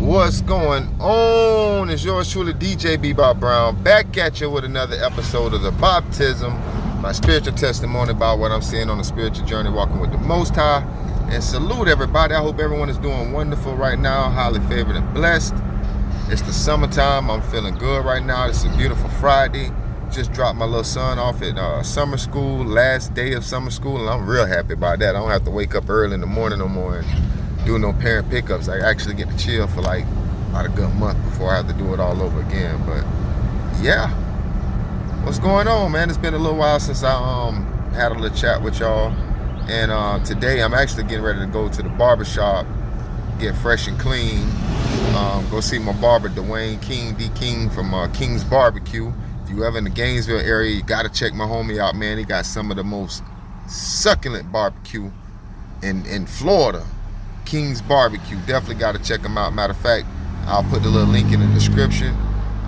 What's going on? It's yours truly, DJ B Bop Brown, back at you with another episode of the Baptism, my spiritual testimony about what I'm seeing on the spiritual journey, walking with the Most High. And salute everybody. I hope everyone is doing wonderful right now, highly favored and blessed. It's the summertime. I'm feeling good right now. It's a beautiful Friday. Just dropped my little son off at summer school, last day of summer school, and I'm real happy about that. I don't have to wake up early in the morning no more and do no parent pickups. I actually get to chill for like about a good month before I have to do it all over again. But yeah, what's going on, man? It's been a little while since I had a little chat with y'all, and today I'm actually getting ready to go to the barbershop, get fresh and clean, go see my barber Dwayne King, D King from King's Barbecue. If you ever in the Gainesville area, you gotta check my homie out, man. He got some of the most succulent barbecue in Florida. King's Barbecue, definitely got to check him out. Matter of fact, I'll put the little link in the description.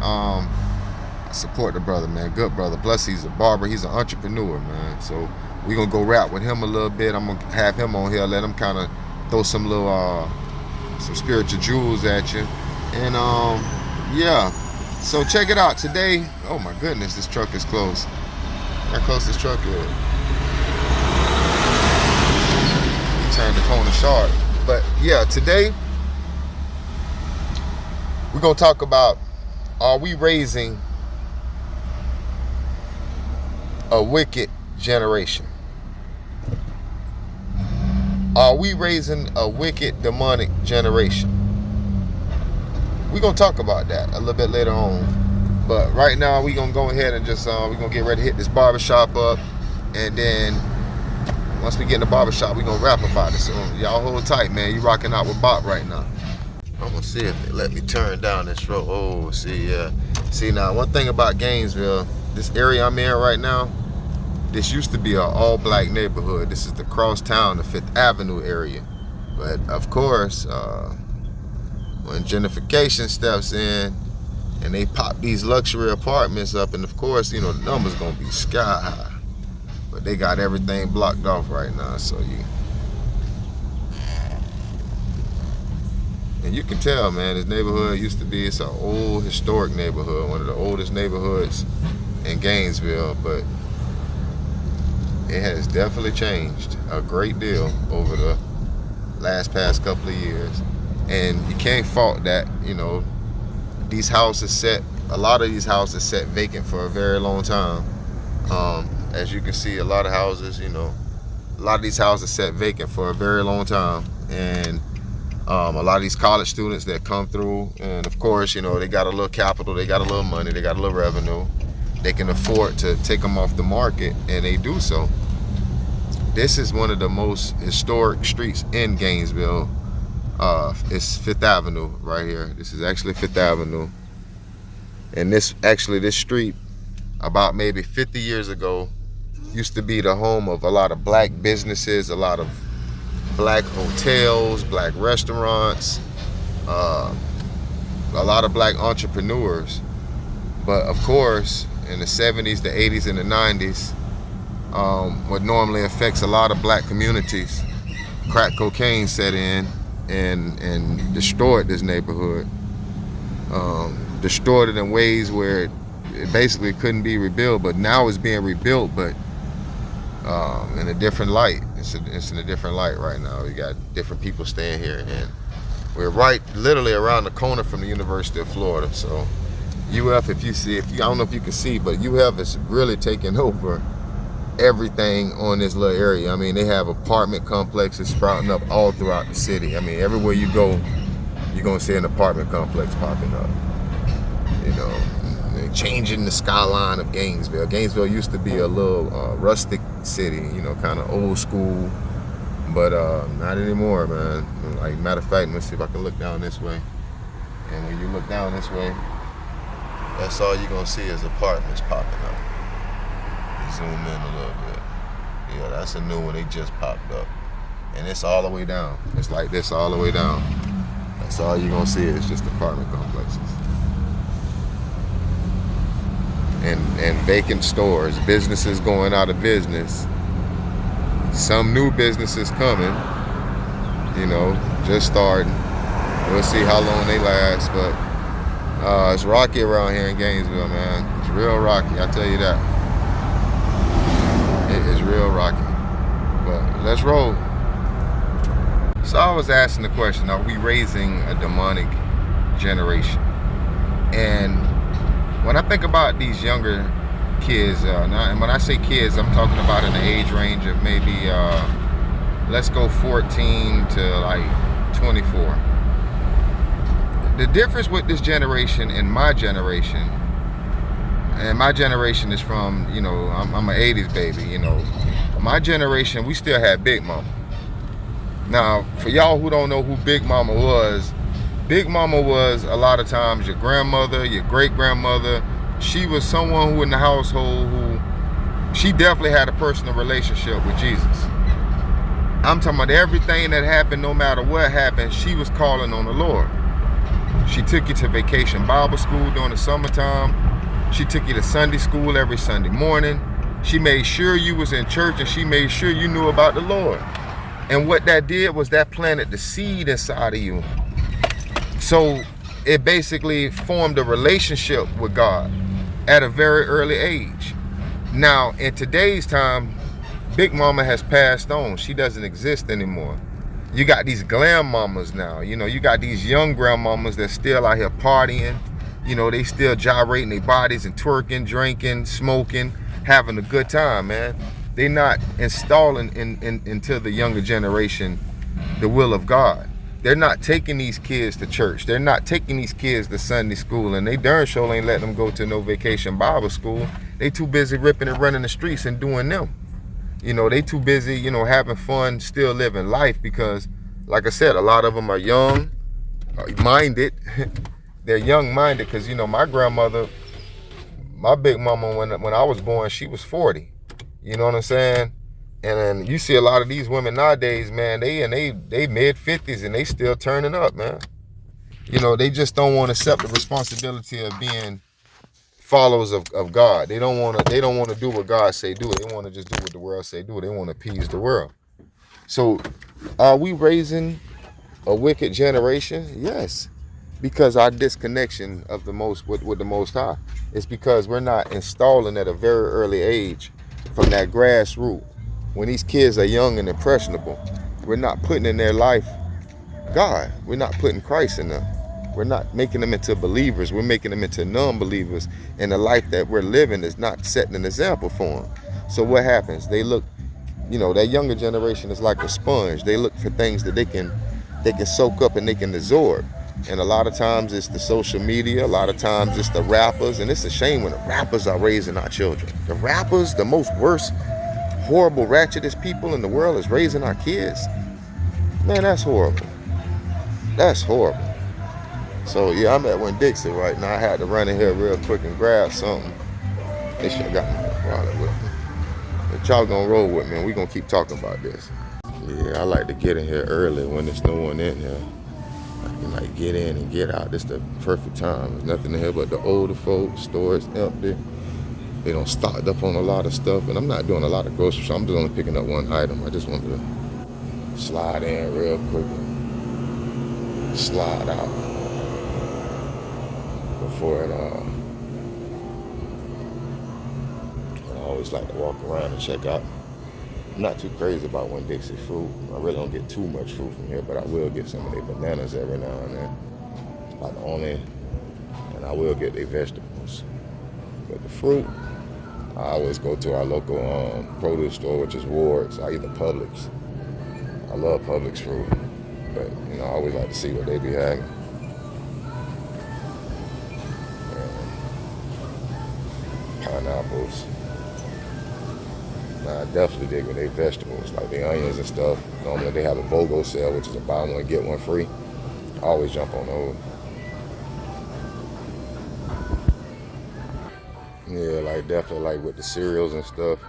I support the brother, man. Good brother. Plus, he's a barber. He's an entrepreneur, man. So we're gonna go rap with him a little bit. I'm gonna have him on here, let him kind of throw some little some spiritual jewels at you. And yeah, so check it out today. Oh my goodness, this truck is close. How close this truck is? He turned the corner sharp. But yeah, today we're going to talk about, are we raising a wicked generation? Are we raising a wicked, demonic generation? We're going to talk about that a little bit later on. But right now we're going to go ahead and just, we're going to get ready to hit this barbershop up. And then once we get in the barbershop, we're going to rap about it. So y'all hold tight, man. You rocking out with Bop right now. I'm going to see if they let me turn down this road. Oh, see now, one thing about Gainesville, this area I'm in right now, this used to be an all-black neighborhood. This is the crosstown, the 5th Avenue area. But, of course, when gentrification steps in and they pop these luxury apartments up, and, of course, you know, the number's going to be sky high. But they got everything blocked off right now, so you can tell, man, this neighborhood used to be, it's an old historic neighborhood, one of the oldest neighborhoods in Gainesville, but it has definitely changed a great deal over the past couple of years. And you can't fault that, you know, these houses a lot of these houses sat vacant for a very long time. As you can see, a lot of houses, you know, a lot of these houses sat vacant for a very long time. And a lot of these college students that come through, and of course, you know, they got a little capital, they got a little money, they got a little revenue. They can afford to take them off the market, and they do so. This is one of the most historic streets in Gainesville. It's 5th Avenue right here. This is actually 5th Avenue. And this street, about maybe 50 years ago, used to be the home of a lot of black businesses, a lot of black hotels, black restaurants, a lot of black entrepreneurs. But of course, in the 70s, the 80s, and the 90s, what normally affects a lot of black communities, crack cocaine set in and destroyed this neighborhood. Destroyed it in ways where it basically couldn't be rebuilt, but now it's being rebuilt, but in a different light. It's in a different light right now. We got different people staying here, and we're literally around the corner from the University of Florida. So UF, I don't know if you can see, but UF is really taking over everything on this little area. I mean, they have apartment complexes sprouting up all throughout the city. I mean, everywhere you go, you're gonna see an apartment complex popping up. You know, changing the skyline of Gainesville. Gainesville used to be a little rustic city, you know, kind of old school, but not anymore, man. Like, matter of fact, let's see if I can look down this way. And when you look down this way, that's all you're gonna see is apartments popping up. Zoom in a little bit. Yeah, that's a new one. They just popped up, and it's all the way down. It's like this all the way down. That's all you're gonna see is just apartment complexes. And vacant stores, businesses going out of business, some new businesses coming, you know, just starting. We'll see how long they last, but it's rocky around here in Gainesville, man. It's real rocky, I tell you that. It is real rocky. But let's roll. So I was asking the question, are we raising a demonic generation? And when I think about these younger kids, and when I say kids, I'm talking about in the age range of maybe, let's go 14 to like 24. The difference with this generation and my generation is from, you know, I'm an 80s baby, you know. My generation, we still had Big Mama. Now, for y'all who don't know who Big Mama was a lot of times your grandmother, your great-grandmother. She was someone who in the household who, she definitely had a personal relationship with Jesus. I'm talking about everything that happened, no matter what happened, she was calling on the Lord. She took you to vacation Bible school during the summertime. She took you to Sunday school every Sunday morning. She made sure you was in church, and she made sure you knew about the Lord. And what that did was that planted the seed inside of you. So it basically formed a relationship with God at a very early age. Now, in today's time, Big Mama has passed on. She doesn't exist anymore. You got these glam mamas now. You know, you got these young grandmamas that still out here partying. You know, they still gyrating their bodies and twerking, drinking, smoking, having a good time, man. They're not installing into the younger generation the will of God. They're not taking these kids to church. They're not taking these kids to Sunday school, and they darn sure ain't letting them go to no vacation Bible school. They too busy ripping and running the streets and doing them. You know, they too busy, you know, having fun, still living life, because, like I said, a lot of them are young, minded. They're young-minded because, you know, my grandmother, my Big Mama, when I was born, she was 40. You know what I'm saying? And then you see a lot of these women nowadays, man, they mid-50s and they still turning up, man. You know, they just don't want to accept the responsibility of being followers of God. They don't want to do what God say do. They want to just do what the world say do. They want to appease the world. So, are we raising a wicked generation? Yes, because our disconnection of the most with the Most High. It's because we're not installing at a very early age from that grassroots. When these kids are young and impressionable, we're not putting in their life God. We're not putting Christ in them. We're not making them into believers. We're making them into non-believers. And the life that we're living is not setting an example for them. So what happens? They look, you know, that younger generation is like a sponge. They look for things that they can soak up and they can absorb. And a lot of times it's the social media. A lot of times it's the rappers. And it's a shame when the rappers are raising our children. The rappers, the most worst, horrible, ratchetest people in the world is raising our kids. Man, that's horrible. That's horrible. So yeah, I'm at Winn-Dixie right now. I had to run in here real quick and grab something. They should have got me wallet with me. But y'all gonna roll with me and we gonna keep talking about this. Yeah, I like to get in here early when there's no one in here. I can like get in and get out. This is the perfect time. There's nothing in here but the older folks. Store is empty. They don't stocked up on a lot of stuff, and I'm not doing a lot of grocery shopping. I'm just only picking up one item. I just wanted to slide in real quick and slide out before it. I always like to walk around and check out. I'm not too crazy about Winn-Dixie food. I really don't get too much food from here, but I will get some of their bananas every now and then. Like only, and I will get their vegetables. But the fruit, I always go to our local produce store, which is Ward's, or either Publix. I love Publix fruit, but you know, I always like to see what they be having. Pineapples. Now, I definitely dig with their vegetables, like the onions and stuff. Normally they have a BOGO sale, which is a buy one, get one free. I always jump on those. Yeah, like definitely like with the cereals and stuff.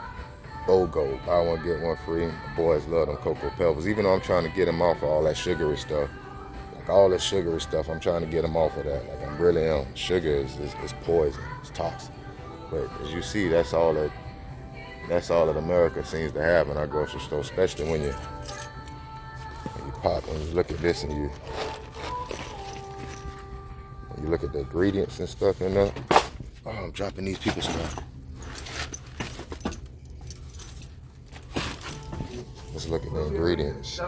BOGO, buy one, get one free. The boys love them Cocoa Pebbles, even though I'm trying to get them off of all that sugary stuff. Like all that sugary stuff, I'm trying to get them off of that. Like I really am. Sugar is poison, it's toxic. But as you see, that's all that America seems to have in our grocery store, especially when you look at this and You look at the ingredients and stuff in there. Oh, I'm dropping these people's stuff. Let's look at the ingredients.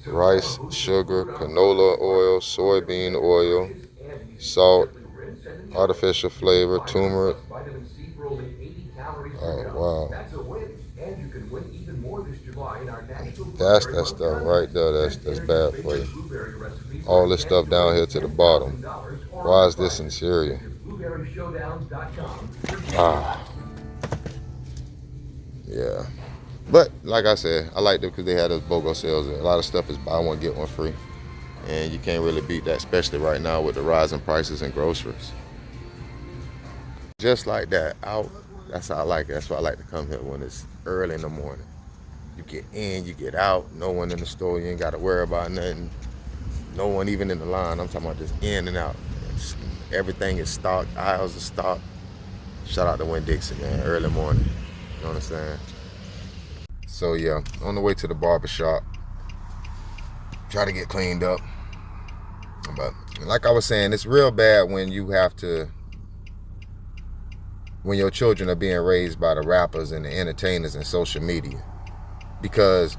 Rice, sugar, canola oil, soybean oil, salt, artificial flavor, turmeric. Oh, wow. That's that stuff right there. That's bad for you. All this stuff down here to the bottom. Why is this in cereal? Ah. Yeah. But like I said, I like them because they had those BOGO sales. A lot of stuff is buy one, get one free. And you can't really beat that, especially right now with the rising prices in groceries. Just like that, out. That's how I like it. That's why I like to come here when it's early in the morning. You get in, you get out. No one in the store. You ain't got to worry about nothing. No one even in the line. I'm talking about just in and out. Everything is stocked. Aisles are stocked. Shout out to Winn-Dixie, man. Early morning. You understand? So yeah, on the way to the barbershop. Try to get cleaned up. But like I was saying, it's real bad when your children are being raised by the rappers and the entertainers and social media. Because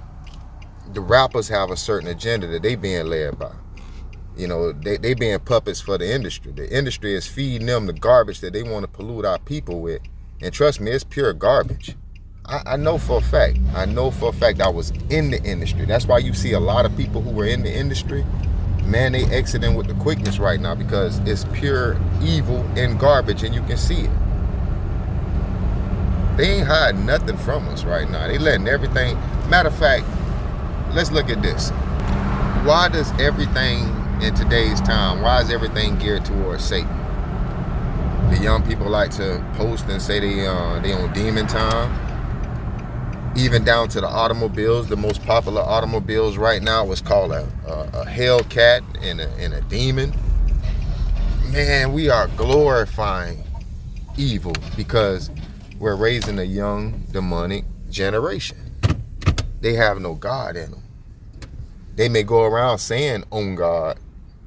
the rappers have a certain agenda that they being led by. You know, they being puppets for the industry. The industry is feeding them the garbage that they want to pollute our people with. And trust me, it's pure garbage. I know for a fact. I was in the industry. That's why you see a lot of people who were in the industry, man, they exiting with the quickness right now because it's pure evil and garbage and you can see it. They ain't hiding nothing from us right now. They letting everything. Matter of fact, let's look at this. Why does everything in today's time, why is everything geared towards Satan? The young people like to post and say they on demon time. Even down to the automobiles. The most popular automobiles right now is called a Hellcat and a demon. Man, we are glorifying evil because we're raising a young demonic generation. They have no God in them. They may go around saying own God,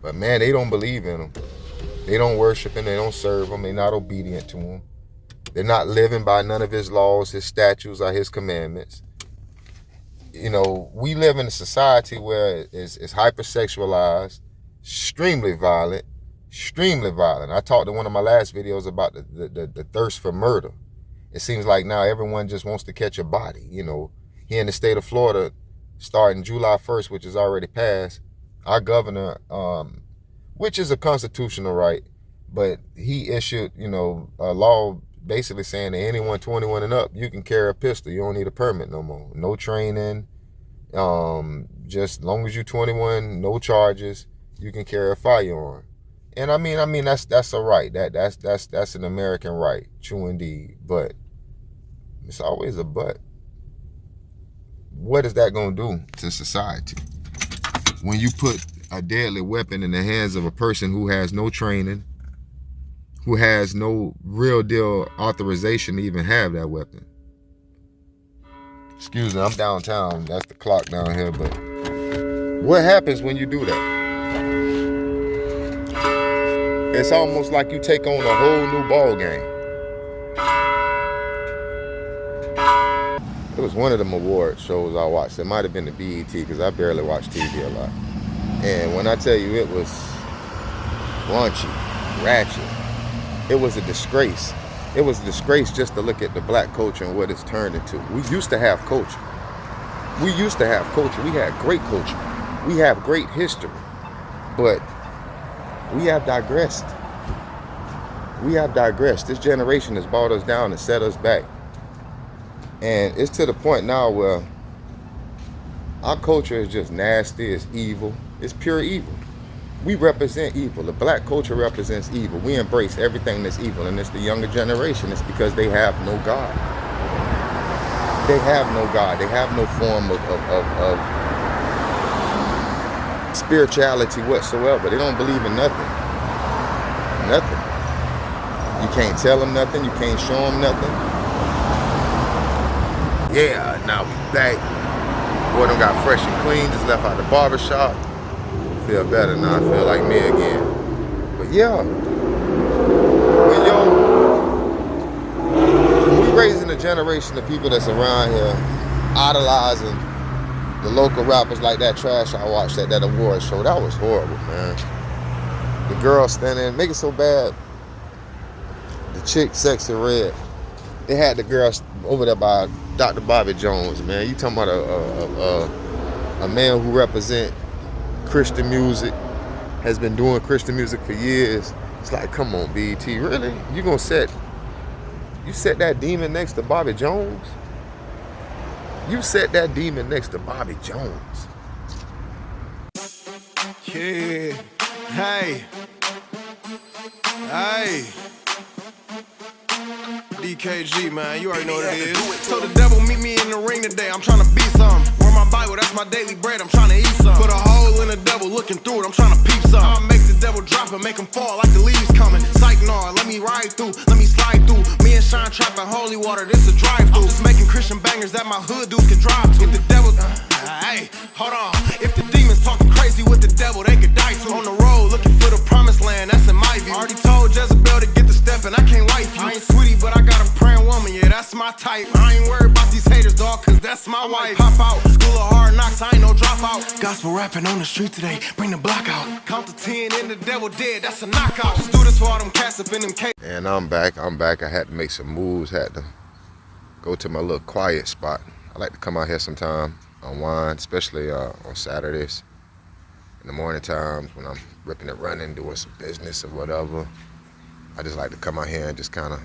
but man, they don't believe in him. They don't worship him. They don't serve him. They're not obedient to him. They're not living by none of his laws, his statutes, or his commandments. You know, we live in a society where it's hypersexualized, extremely violent. I talked in one of my last videos about the thirst for murder. It seems like now everyone just wants to catch a body. You know, here in the state of Florida, starting July 1st, which is already passed, our governor, which is a constitutional right, but he issued, you know, a law basically saying that anyone 21 and up, you can carry a pistol. You don't need a permit no more. No training. Just long as you're 21, no charges, you can carry a firearm. And I mean that's a right. That's an American right, true indeed. But it's always a but. What is that gonna do to society? When you put a deadly weapon in the hands of a person who has no training, who has no real deal authorization to even have that weapon. Excuse me, I'm downtown. That's the clock down here, but what happens when you do that? It's almost like you take on a whole new ball game. It was one of them award shows I watched. It might have been the BET because I barely watch TV a lot. And when I tell you it was raunchy, ratchet, it was a disgrace. It was a disgrace just to look at the black culture and what it's turned into. We used to have culture. We had great culture. We have great history. But we have digressed. This generation has brought us down and set us back. And it's to the point now where our culture is just nasty, it's evil, it's pure evil. We represent evil. The black culture represents evil. We embrace everything that's evil, and it's the younger generation. It's because they have no God. They have no God. They have no form of spirituality whatsoever. They don't believe in nothing. Nothing. You can't tell them nothing. You can't show them nothing. Yeah, now we back. Boy, done got fresh and clean. Just left out the barbershop. Feel better now. I feel like me again. But yeah, when we raising a generation of people that's around here idolizing the local rappers like that trash I watched at that award show, that was horrible, man. The girl standing, make it so bad. The chick, Sexy Red, they had the girl over there by Dr. Bobby Jones, man. You talking about a man who represent Christian music, has been doing Christian music for years. It's like, come on, BET, really? You set that demon next to Bobby Jones? You set that demon next to Bobby Jones. Yeah. Hey. DKG, man, you already know what it is. So the devil meet me in the ring today, I'm trying to be something. Where my Bible, that's my daily bread, I'm trying to eat some. Put a hole in the devil, looking through it, I'm trying to peep some. I'ma make the devil drop and make him fall like the leaves coming. Psych, no, let me ride through, let me slide through. Me and Shine trapping holy water, this a drive-through. Just making Christian bangers that my hood dudes can drive to. If the devil, hey, hold on. If the demons talking crazy with the devil, they could die too. On the road, looking for the promised land, that's in my view. Already told Jezebel to get the step and I can't wife you. I ain't sweetie, but I got a praying woman, yeah, that's my type. I ain't worried about these haters, dog, cause that's my wife. Pop out, school of hard knocks, I ain't no dropout. Gospel rapping on the street today, bring the block out. Count to 10 and the devil dead, that's a knockout. Just do this for all them cats up in them caves. And I'm back. I had to make some moves, had to go to my little quiet spot. I like to come out here sometime, unwind, especially on Saturdays. In the morning times when I'm ripping and running, doing some business or whatever. I just like to come out here and just kind of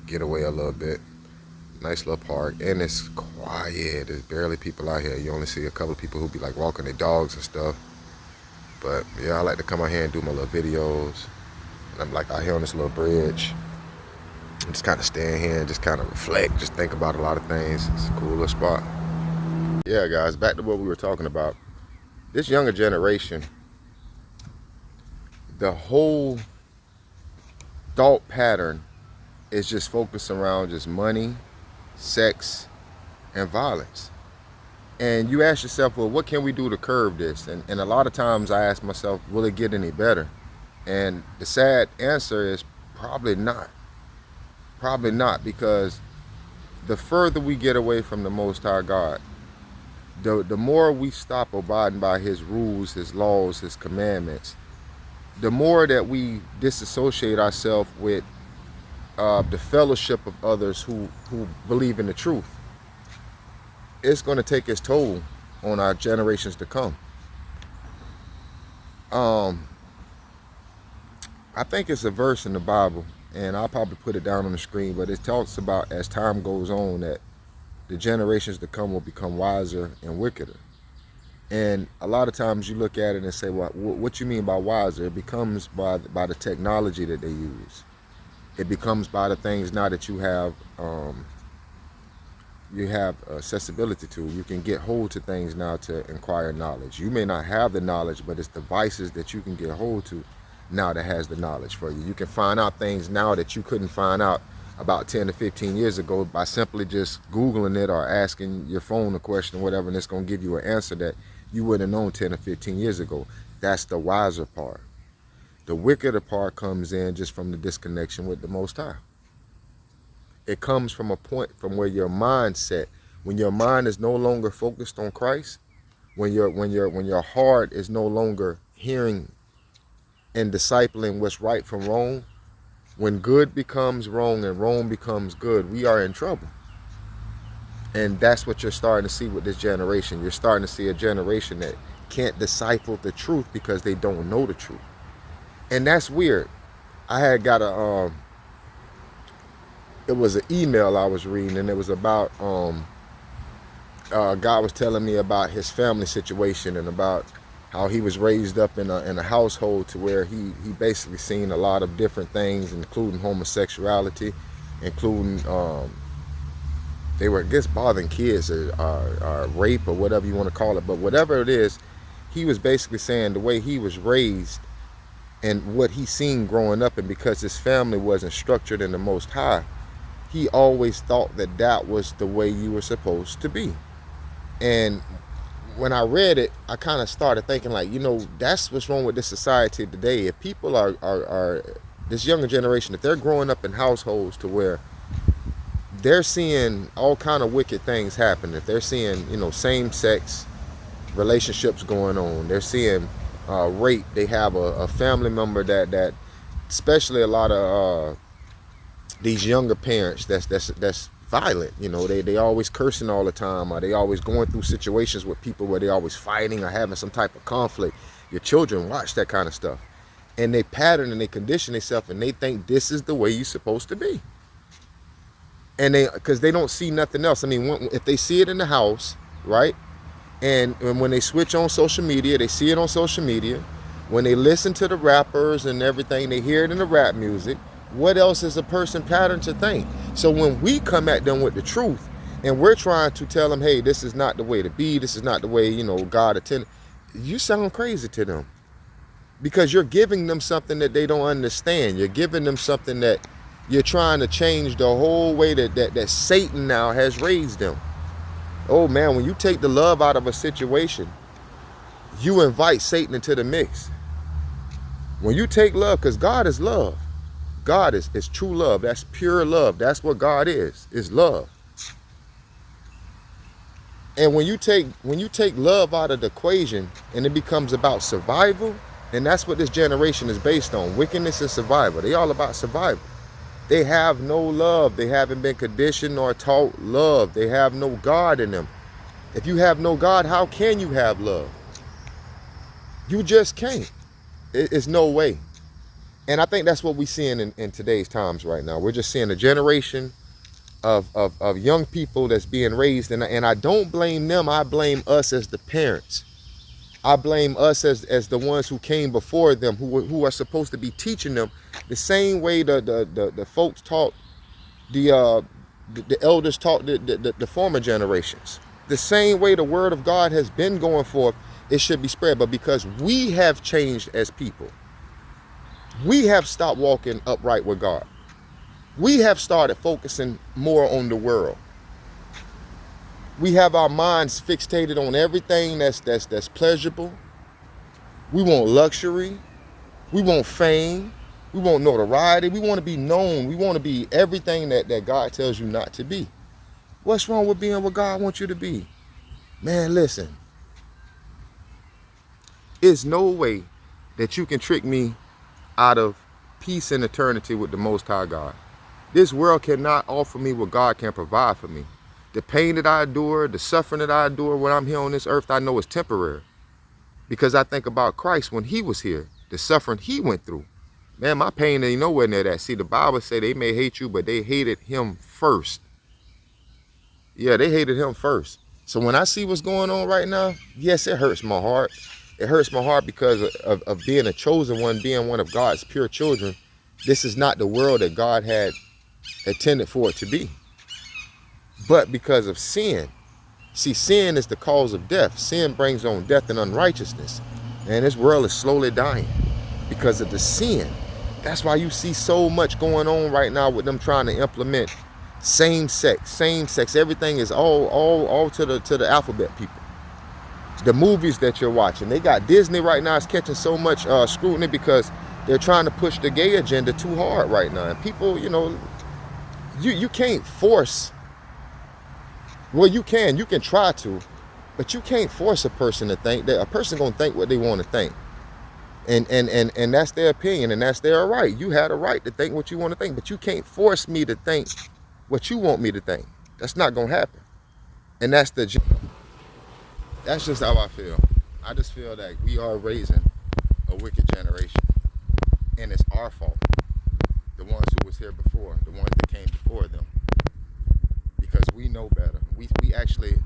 get away a little bit. Nice little park, and it's quiet. There's barely people out here. You only see a couple of people who be like walking their dogs and stuff. But yeah, I like to come out here and do my little videos. And I'm like out here on this little bridge. And just kind of stand here and just kind of reflect, just think about a lot of things. It's a cool little spot. Yeah, guys, back to what we were talking about. This younger generation, the whole thought pattern is just focused around just money, sex, and violence. And you ask yourself, well, what can we do to curb this? And a lot of times I ask myself, will it get any better? And the sad answer is probably not. Probably not, because the further we get away from the Most High God, the more we stop abiding by his rules, his laws, his commandments, the more that we disassociate ourselves with the fellowship of others who believe in the truth. It's going to take its toll on our generations to come. I think it's a verse in the Bible, and I'll probably put it down on the screen, but it talks about as time goes on that the generations to come will become wiser and wickeder. And a lot of times you look at it and say, well, what you mean by wiser? It becomes by the technology that they use. It becomes by the things now that you have accessibility to. You can get hold to things now to acquire knowledge. You may not have the knowledge, but it's devices that you can get hold to now that has the knowledge for you. You can find out things now that you couldn't find out about 10 to 15 years ago by simply just Googling it or asking your phone a question or whatever, and it's going to give you an answer that you wouldn't have known 10 or 15 years ago. That's the wiser part. The wickeder part comes in just from the disconnection with the Most High. It comes from a point from where your mindset, when your mind is no longer focused on Christ, when your heart is no longer hearing and discipling what's right from wrong, when good becomes wrong and wrong becomes good, we are in trouble. And that's what you're starting to see with this generation. You're starting to see a generation that can't decipher the truth because they don't know the truth. And that's weird. I had got it was an email I was reading, and it was about, God was telling me about his family situation and about how he was raised up in a household to where he basically seen a lot of different things, including homosexuality, including they were, I guess, bothering kids or rape or whatever you want to call it. But whatever it is, he was basically saying the way he was raised and what he seen growing up, and because his family wasn't structured in the Most High, he always thought that that was the way you were supposed to be. And when I read it, I kind of started thinking like, that's what's wrong with this society today. If people are this younger generation, if they're growing up in households to where they're seeing all kind of wicked things happen, if they're seeing, same-sex relationships going on, they're seeing rape, they have a family member that especially a lot of these younger parents that's violent, they always cursing all the time, or they always going through situations with people where they always fighting or having some type of conflict. Your children watch that kind of stuff, and they pattern and they condition themselves, and they think this is the way you're supposed to be. And because they don't see nothing else. I mean, if they see it in the house, right? And when they switch on social media, they see it on social media. When they listen to the rappers and everything, they hear it in the rap music. What else is a person patterned to think? So when we come at them with the truth, and we're trying to tell them, hey, this is not the way to be, this is not the way, God intended, you sound crazy to them. Because you're giving them something that they don't understand. You're giving them something that you're trying to change the whole way that Satan now has raised them. Oh man, when you take the love out of a situation, you invite Satan into the mix. When you take love, because God is love. God is true love. That's pure love. That's what God is love. And when you take love out of the equation and it becomes about survival, and that's what this generation is based on. Wickedness and survival. They all about survival. They have no love. They haven't been conditioned or taught love. They have no God in them. If you have no God, how can you have love? You just can't. It's no way. And I think that's what we're seeing in today's times right now. We're just seeing a generation of young people that's being raised. And I don't blame them. I blame us as the parents. I blame us as the ones who came before them, who are supposed to be teaching them the same way the folks taught, the elders taught the former generations. The same way the word of God has been going forth, it should be spread. But because we have changed as people, we have stopped walking upright with God. We have started focusing more on the world. We have our minds fixated on everything that's pleasurable. We want luxury. We want fame. We want notoriety. We want to be known. We want to be everything that God tells you not to be. What's wrong with being what God wants you to be? Man, listen. There's no way that you can trick me out of peace and eternity with the Most High God. This world cannot offer me what God can provide for me. The pain that I endure, the suffering that I endure when I'm here on this earth, I know is temporary. Because I think about Christ when he was here, the suffering he went through. Man, my pain ain't nowhere near that. See, the Bible say they may hate you, but they hated him first. Yeah, they hated him first. So when I see what's going on right now, yes, it hurts my heart. It hurts my heart because of being a chosen one, being one of God's pure children. This is not the world that God had intended for it to be. But because of sin. See, sin is the cause of death. Sin brings on death and unrighteousness. And this world is slowly dying because of the sin. That's why you see so much going on right now with them trying to implement same sex. Everything is all to the alphabet people. The movies that you're watching, they got Disney right now is catching so much scrutiny because they're trying to push the gay agenda too hard right now. And people, you can't force. Well, you can try to, but you can't force a person to think. That a person gonna think what they want to think, and that's their opinion and that's their right. You had a right to think what you want to think, but you can't force me to think what you want me to think. That's not gonna happen, and that's just how I feel. I just feel that we are raising a wicked generation, and it's our fault. The ones who was here before, the ones that came before them. Because we know better. We actually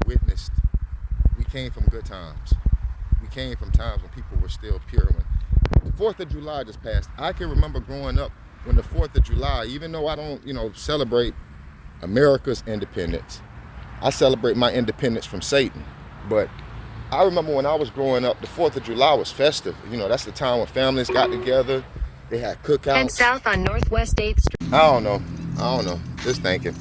witnessed. We came from good times. We came from times when people were still pure. When the 4th of July just passed, I can remember growing up when the 4th of July, even though I don't, celebrate America's independence, I celebrate my independence from Satan. But I remember when I was growing up, the 4th of July was festive. That's the time when families got together. They had cookouts. And south on Northwest 8th Street. I don't know. Just thinking.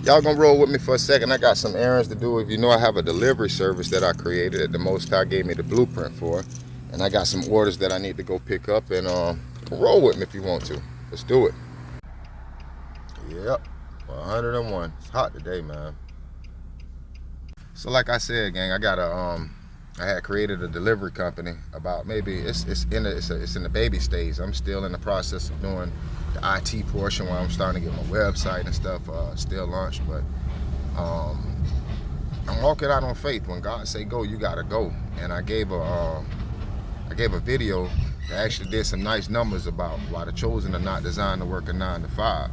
y'all gonna roll with me for a second. I got some errands to do. If you know, I have a delivery service that I created that the Most High gave me the blueprint for, and I got some orders that I need to go pick up. And roll with me if you want to. Let's do it. Yep, 101. It's hot today, man. So like I said, gang, I had created a delivery company about maybe it's in the baby stage. I'm still in the process of doing the IT portion where I'm starting to get my website and stuff still launched, but I'm walking out on faith. When God say go, you gotta go. And I gave a video that actually did some nice numbers about why the chosen are not designed to work a 9 to 5.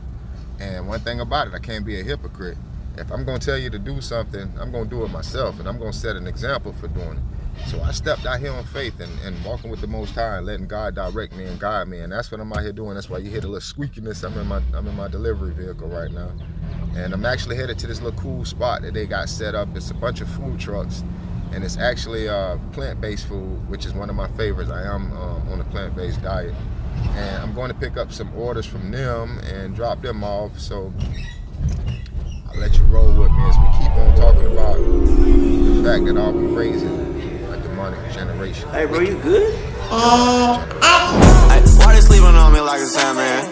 And one thing about it, I can't be a hypocrite. If I'm gonna tell you to do something, I'm gonna do it myself, and I'm gonna set an example for doing it. So I stepped out here on faith and walking with the Most High and letting God direct me and guide me, and that's what I'm out here doing. That's why you hear the little squeakiness. I'm in my delivery vehicle right now, and I'm actually headed to this little cool spot that they got set up. It's a bunch of food trucks, and it's actually plant-based food, which is one of my favorites. I am on a plant-based diet, and I'm going to pick up some orders from them and drop them off. So I'll let you roll with me as we keep on talking about the fact that I'll be raising a demonic generation. Hey, bro, you good? Hey, why they sleeping on me like a Sandman?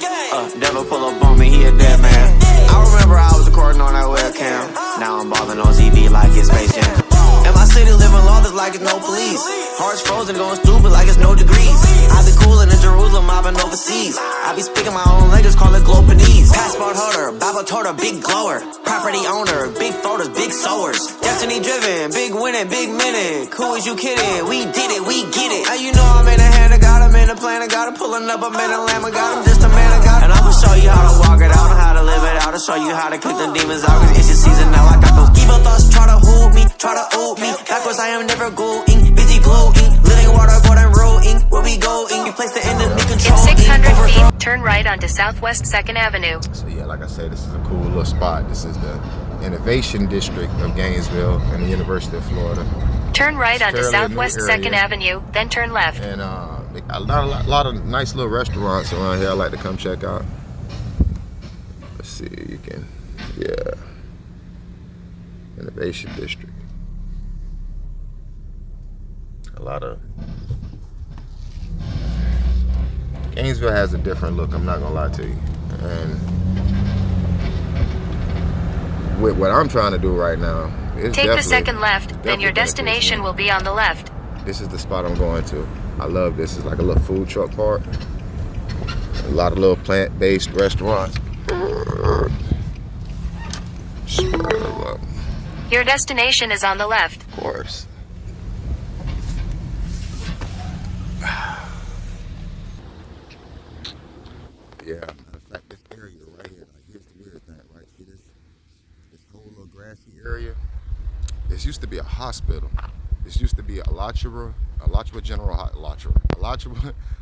Devil pull up on me, he a dead man. I remember I was recording on that webcam. Now I'm balling on TV like it's Space Jam. In my city living lawless like it's no police. Hearts frozen, going stupid like it's no degrees. I be coolin' in Jerusalem, I've been overseas. I be speaking my own language, call it Glopanese. Passport holder, Bible toter, big glower. Property owner, big folders, big sowers. Destiny driven, big winning, big minute. Who is you kidding? We did it, we get it. Now you know I'm in the hand of God, I'm in the plan of God. I'm pulling up, I'm in the lamb of God, I'm just a man of God. And I'ma show you how to walk it out and how to live it out. I'll show you how to kick the demons out, cause it's your season now. I got those evil thoughts, try to hold me, try to hold me. Backwards I am never going, busy glowing. Living water, golden rolling. Where we going, you place the enemy control. In 600 feet, turn right onto Southwest 2nd Avenue. So yeah, like I say, this is a cool little spot. This is the Innovation District of Gainesville and the University of Florida. Turn right onto Fairly Southwest new area. 2nd Avenue, then turn left. And they got a lot of nice little restaurants around here I like to come check out. Let's see, you can, yeah. Innovation District. A lot of Gainesville has a different look, I'm not gonna lie to you. And with what I'm trying to do right now, it's Take the second left, then your destination will be on the left. This is the spot I'm going to. I love this. It's like a little food truck park. A lot of little plant-based restaurants. Your destination is on the left. Of course. Yeah, matter of fact, this area right here, like here's the weird thing, right? See this whole little grassy area? This used to be a hospital. This used to be Alachua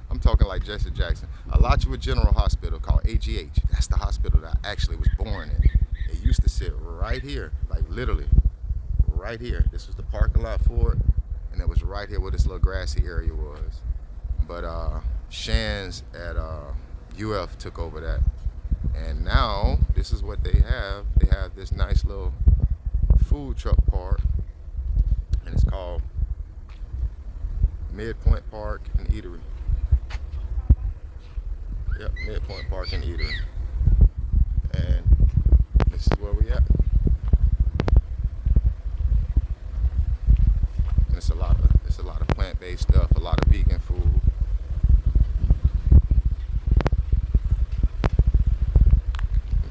I'm talking like Jesse Jackson. Alachua General Hospital called AGH. That's the hospital that I actually was born in. It used to sit right here, like literally right here. This was the parking lot for it, and it was right here where this little grassy area was. But Shands at UF took over that, and now this is what they have. They have this nice little food truck park, and it's called Midpoint Park and Eatery. Yep, Midpoint Park and Eatery. And this is where we at. And it's a lot of plant-based stuff, a lot of vegan food.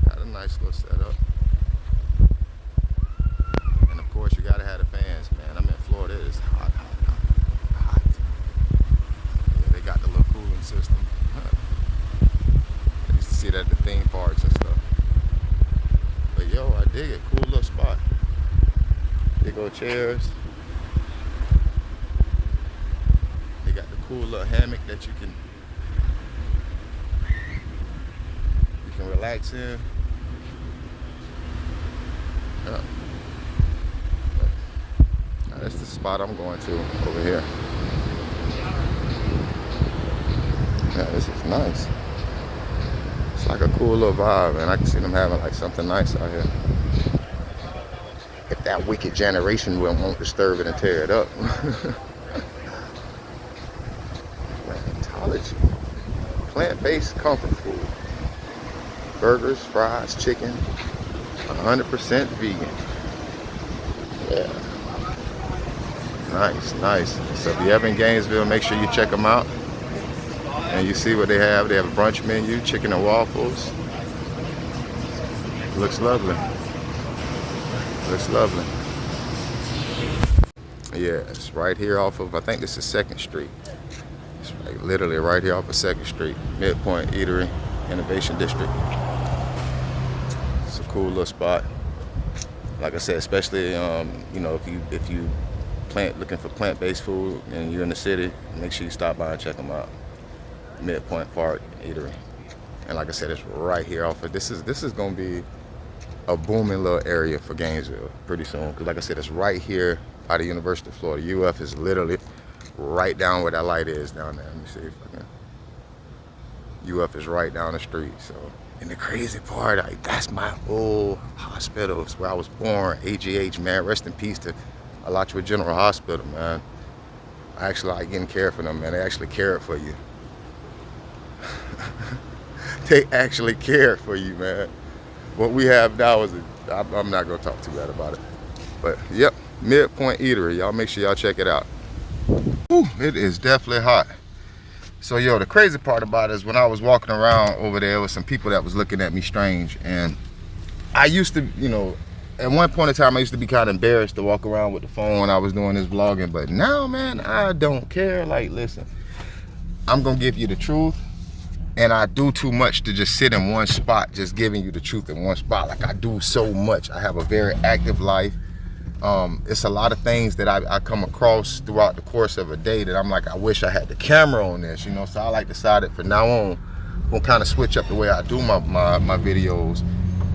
Got a nice little setup. And of course you gotta have the fans, man. I'm in Florida, it's hot. Yeah, they got the little cooling system. I used to see that at the theme parks and stuff. But yo, I dig it. Cool little spot. Big old chairs. They got the cool little hammock that you can relax in. Yeah. Now, that's the spot I'm going to over here. Yeah, this is nice. It's a like a cool little vibe, and I can see them having like something nice out here. If that wicked generation won't disturb it and tear it up. Plantology. Plant-based comfort food. Burgers, fries, chicken. 100% vegan. Yeah. Nice. So if you ever in Gainesville, make sure you check them out. And you see what they have. They have a brunch menu, chicken and waffles. Looks lovely. Yeah, it's right here off of, I think this is 2nd Street. It's like literally right here off of 2nd Street. Midpoint Eatery, Innovation District. It's a cool little spot. Like I said, especially you know, if you looking for plant-based food and you're in the city, make sure you stop by and check them out. Midpoint Park Eatery, and like I said, it's right here off of. This is gonna be a booming little area for Gainesville pretty soon, because like I said, it's right here by the University of Florida. UF is literally right down where that light is down there. Let me see if I can. UF is right down the street. So, and the crazy part, like, that's my old hospital. It's where I was born. AGH, man, rest in peace to Alachua General Hospital, man. I actually like getting care for them, man. They actually cared for you. They actually cared for you, man. What we have now is, I'm not gonna talk too bad about it. But yep, Midpoint Eatery. Y'all make sure y'all check it out. Ooh, it is definitely hot. So yo, the crazy part about it is when I was walking around over there with some people that was looking at me strange, and I used to, you know, at one point in time I used to be kind of embarrassed to walk around with the phone when I was doing this vlogging, but now, man, I don't care. Like, listen, I'm gonna give you the truth. And I do too much to just sit in one spot, just giving you the truth in one spot. Like, I do so much. I have a very active life. It's a lot of things that I come across throughout the course of a day that I'm like, I wish I had the camera on this, you know? So I like decided from now on, I'm gonna kind of switch up the way I do my videos.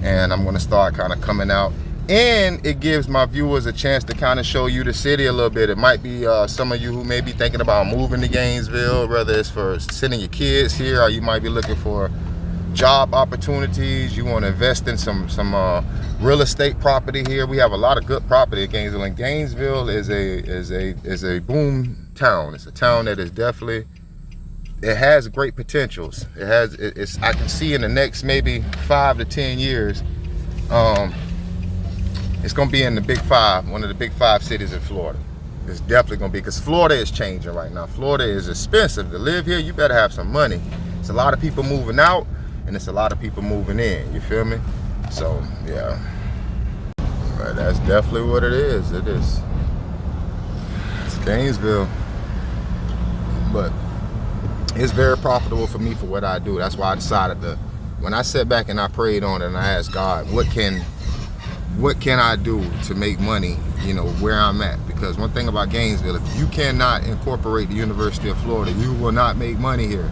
And I'm gonna start kind of coming out. And it gives my viewers a chance to kind of show you the city a little bit. It might be some of you who may be thinking about moving to Gainesville, whether it's for sending your kids here, or you might be looking for job opportunities. You want to invest in some real estate property here. We have a lot of good property in Gainesville, and Gainesville is a boom town. It's a town that is definitely, it has great potentials. It's I can see in the next maybe 5 to 10 years. It's gonna be in the Big Five, one of the Big Five cities in Florida. It's definitely gonna be, because Florida is changing right now. Florida is expensive to live here. You better have some money. It's a lot of people moving out, and it's a lot of people moving in. You feel me? So yeah, but that's definitely what it is. It's Gainesville, but it's very profitable for me for what I do. That's why I decided to, when I sat back and I prayed on it and I asked God, what can I do to make money, you know, where I'm at? Because one thing about Gainesville, if you cannot incorporate the University of Florida, you will not make money here.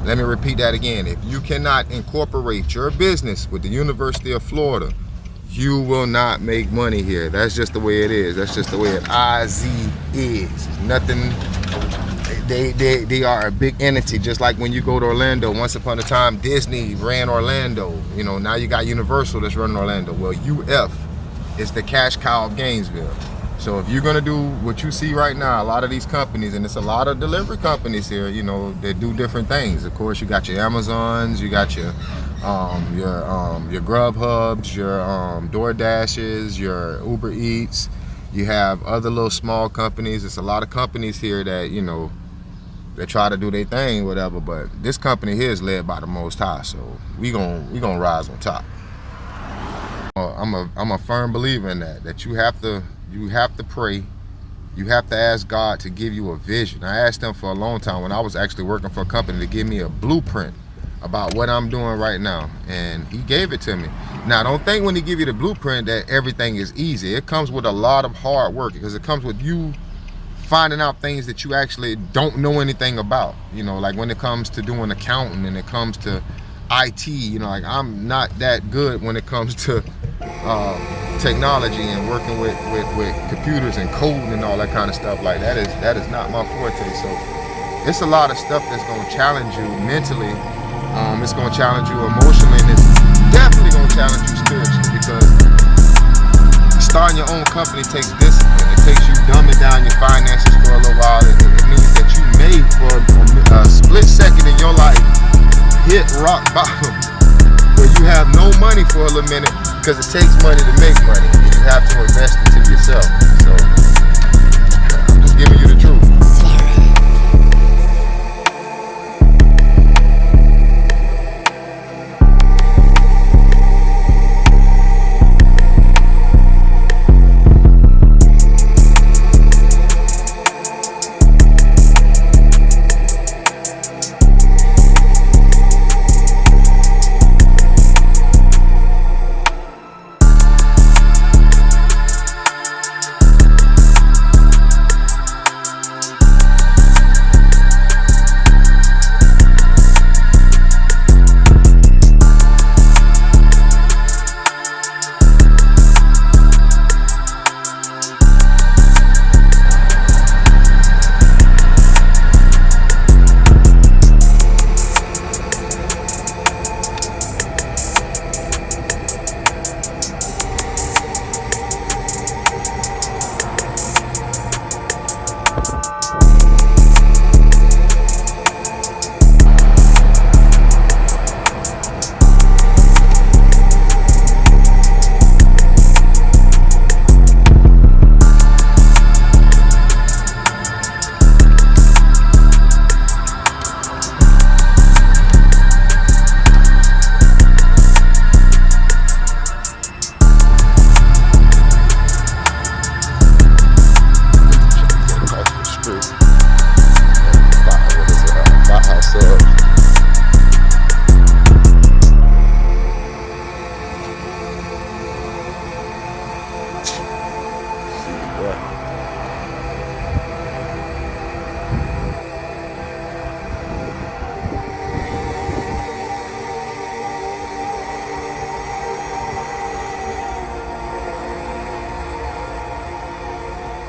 Let me repeat that again. If you cannot incorporate your business with the University of Florida, you will not make money here. That's just the way it is. That's just the way it is. It's nothing. They are a big entity, just like when you go to Orlando. Once upon a time, Disney ran Orlando. You know, now you got Universal that's running Orlando. Well, UF is the cash cow of Gainesville. So if you're gonna do what you see right now, a lot of these companies, and it's a lot of delivery companies here, you know, that do different things. Of course, you got your Amazons, you got your Grubhubs, your DoorDashes, your Uber Eats. You have other little small companies. It's a lot of companies here that, you know, they try to do their thing, whatever. But this company here is led by the Most High, so we gonna rise on top. I'm a firm believer in that you have to pray. You have to ask God to give you a vision. I asked him for a long time when I was actually working for a company to give me a blueprint about what I'm doing right now, and he gave it to me. Now, don't think when he give you the blueprint that everything is easy. It comes with a lot of hard work, because it comes with you finding out things that you actually don't know anything about. You know, like when it comes to doing accounting and it comes to IT, you know, like I'm not that good when it comes to technology and working with computers and coding and all that kind of stuff. Like that is not my forte. So it's a lot of stuff that's gonna challenge you mentally It's going to challenge you emotionally, and it's definitely going to challenge you spiritually, because starting your own company takes discipline. It takes you dumbing down your finances for a little while. It means that you may, for a split second in your life, hit rock bottom, where you have no money for a little minute, because it takes money to make money, and you have to invest into yourself. So I'm just giving you the truth.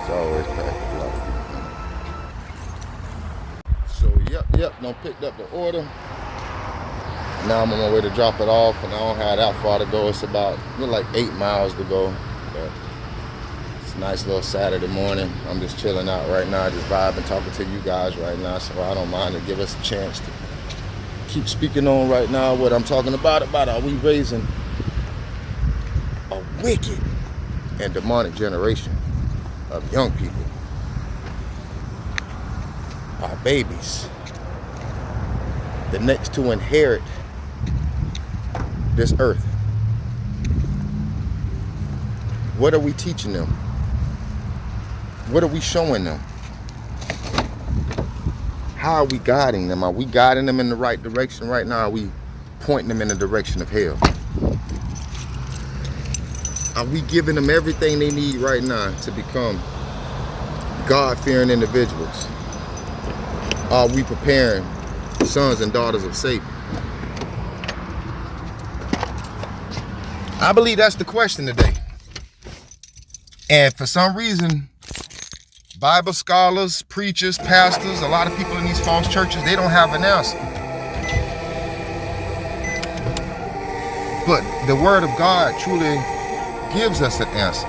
Always packed with a lot of people. So yep, done picked up the order. Now I'm on my way to drop it off, and I don't have that far to go. It's about like 8 miles to go. But it's a nice little Saturday morning. I'm just chilling out right now, just vibing, talking to you guys right now. So I don't mind to give us a chance to keep speaking on right now what I'm talking about are we raising a wicked and demonic generation of young people, our babies, the next to inherit this earth. What are we teaching them? What are we showing them? How are we guiding them? Are we guiding them in the right direction right now? Are we pointing them in the direction of hell? Are we giving them everything they need right now to become God-fearing individuals? Are we preparing sons and daughters of Satan? I believe that's the question today. And for some reason, Bible scholars, preachers, pastors, a lot of people in these false churches, they don't have an answer. But the Word of God truly gives us an answer.